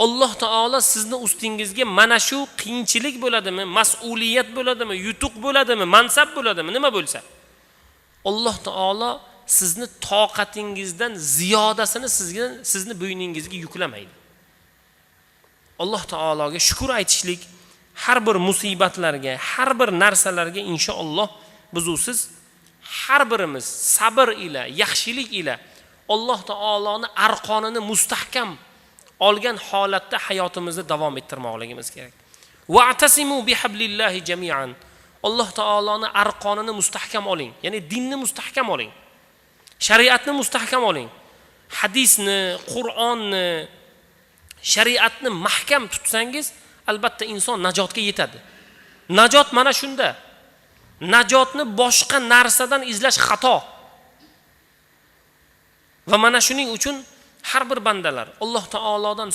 Alloh taolo sizni ustingizga mana shu qiyinchilik bo'ladimi, mas'uliyat bo'ladimi, yutuq bo'ladimi, mansab bo'ladimi, nima bo'lsa, Alloh taolo sizni toqatingizdan ziyodasini sizni bo'yningizga yuklamaydi. Alloh taologa shukr aytishlik, har bir musibatlarga, har bir narsalarga inshaalloh siz har birimiz sabr ila, yaxshilik ila Alloh taoloning arqonini mustahkam olgan holatda hayotimizni davom ettirmoqligimiz kerak. Wa'tasimu bihablillahi jami'an. Alloh taoloning arqonini mustahkam oling, ya'ni dinni mustahkam oling. Shariatni mustahkam oling. Hadisni, Qur'onni, shariatni mahkam tutsangiz, albatta inson najotga yetadi. Najot mana shunda. Najotni boshqa narsadan izlash xato. Va mana shuning uchun har bir bandalar Alloh taolodan